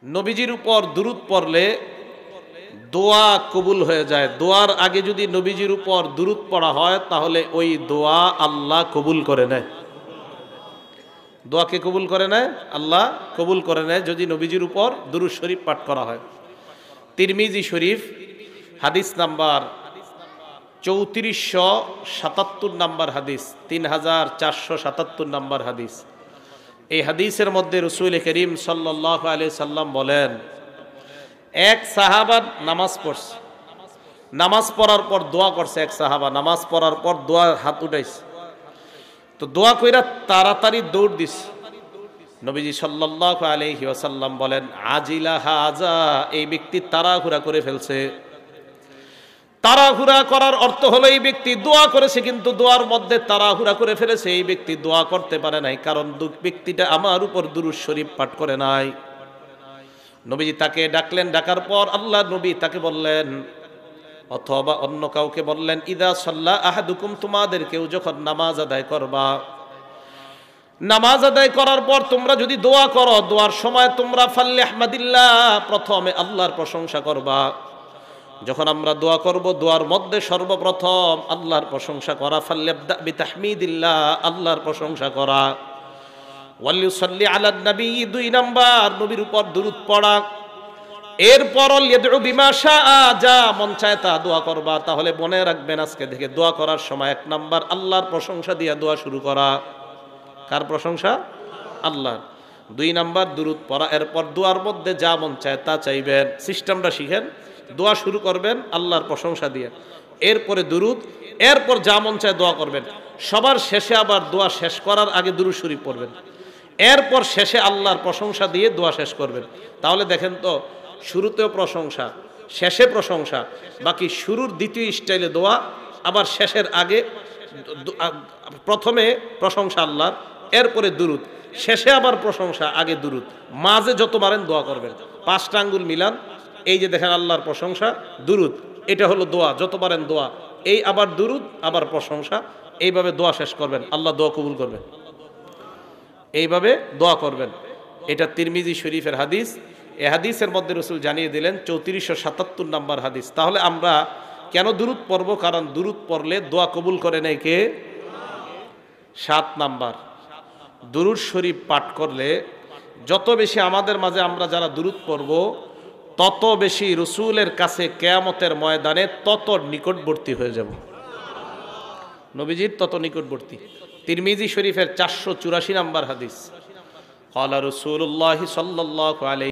নবীজির উপর দুরূদ পড়লে দোয়া কবুল হয়ে যায়। দোয়ার আগে যদি নবীজির উপর দুরূদ পড়া হয় তাহলে ওই দোয়া আল্লাহ কবুল করে নেয়। দোয়াকে কবুল করে নেয়, আল্লাহ কবুল করে নেয় যদি নবীজির উপর দুরূদ শরীফ পাঠ করা হয়। তিরমিজি শরীফ হাদিস নাম্বার 3477 নাম্বার হাদিস, 3477 নাম্বার হাদিস। এই হাদিসের মধ্যে রাসূল করিম সাল্লাল্লাহু আলাইহি সাল্লাম বলেন, এক সাহাবা নামাজ পড়ছে, নামাজ পড়ার পর দোয়া করছে। এক সাহাবা নামাজ পড়ার পর দোয়া হাত উঠাইছে, তো দোয়া কইরা তাড়াতাড়ি দৌড় দিস। নবীজি সাল্লাল্লাহু আলাইহি ওয়াসাল্লাম বলেন, আজিলা হাজা, এই ব্যক্তি তাড়াহুড়া করে ফেলছে। তাড়াহুড়া করার অর্থ হলো এই ব্যক্তি দোয়া করেছে কিন্তু দোয়ার মধ্যে তাড়াহুড়া করে ফেলেছে। এই ব্যক্তি দোয়া করতে পারে নাই, কারণ ব্যক্তিটা আমার উপর দুরূদ শরীফ পাঠ করে নাই। নবীজি তাকে ডাকলেন, ডাকার পর আল্লাহ নবী তাকে বললেন, অথবা অন্য কাউকে বললেন, ইদা সাল্লা আহাদুকুম, তোমাদের কেউ যখন নামাজ আদায় করবা, নামাজ আদায় করার পর তোমরা যদি দোয়া করো, দোয়ার সময় তোমরা ফাল্লিহমাদিল্লাহ, প্রথমে আল্লাহর প্রশংসা করবা। যখন আমরা দোয়া করব, দোয়ার মধ্যে সর্বপ্রথম আল্লাহর প্রশংসা করা। ফাল্লিবদা বিতাহমিদিল্লাহ, আল্লাহর প্রশংসা করা। ওয়ালিউসাল্লি আলান নবী, 2 নাম্বার নবীর উপর দুরূদ পড়া। এরপর ইয়াদউ বিমা শাআ, যা মন চায় তা দোয়া করবা। তাহলে মনে রাখবেন আজকে থেকে দোয়া করার সময় 1 নাম্বার আল্লাহর প্রশংসা দিয়ে দোয়া শুরু করা। কার প্রশংসা? আল্লাহর। 2 নাম্বার দুরূদ পড়া। এরপর দোয়ার মধ্যে যা মন চায় তা চাইবেন। সিস্টেমটা শিখেন, দোয়া শুরু করবেন আল্লাহর প্রশংসা দিয়ে, এরপরে দুরূদ, এরপর যা মন চায় দোয়া করবেন। সবার শেষে আবার দোয়া শেষ করার আগে দুরূদ শরীফ পড়বেন, এরপর শেষে আল্লাহর প্রশংসা দিয়ে দোয়া শেষ করবেন। তাহলে দেখেন তো, শুরুতেও প্রশংসা, শেষে প্রশংসা, বাকি শুরুর দ্বিতীয় স্টাইলে দোয়া, আবার শেষের আগে প্রথমে প্রশংসা আল্লাহর, এরপরে দুরূদ, শেষে আবার প্রশংসা, আগে দুরূদ। মাঝে যত পারেন দোয়া করবেন, 5টা আঙ্গুল মিলান। এই যে দেখেন আল্লাহর প্রশংসা, দুরূদ, এটা হলো দোয়া, যত পারেন দোয়া। এই আবার দুরূদ, আবার প্রশংসা, এইভাবে দোয়া শেষ করবেন, আল্লাহ দোয়া কবুল করবেন। এইভাবে দোয়া করবেন। এটা তিরমিজি শরীফের হাদিস। এই হাদিসের মধ্যে রাসূল জানিয়ে দিলেন 3477 নাম্বার হাদিস। তাহলে আমরা কেন দুরূদ পড়ব? কারণ দুরূদ পড়লে দোয়া কবুল করে নেয় কে? 7 নাম্বার, দুরূদ শরীফ পাঠ করলে যত বেশি আমাদের মাঝে আমরা যারা দুরূদ পড়ব, তত বেশি রাসূলের কাছে কিয়ামতের ময়দানে তত নিকটবর্তী হয়ে যাব, নবীজির তত নিকটবর্তী। তিরমিজি শরীফের 484 নাম্বার হাদিস। ক্বালা রাসূলুল্লাহ সাল্লাল্লাহু আলাইহি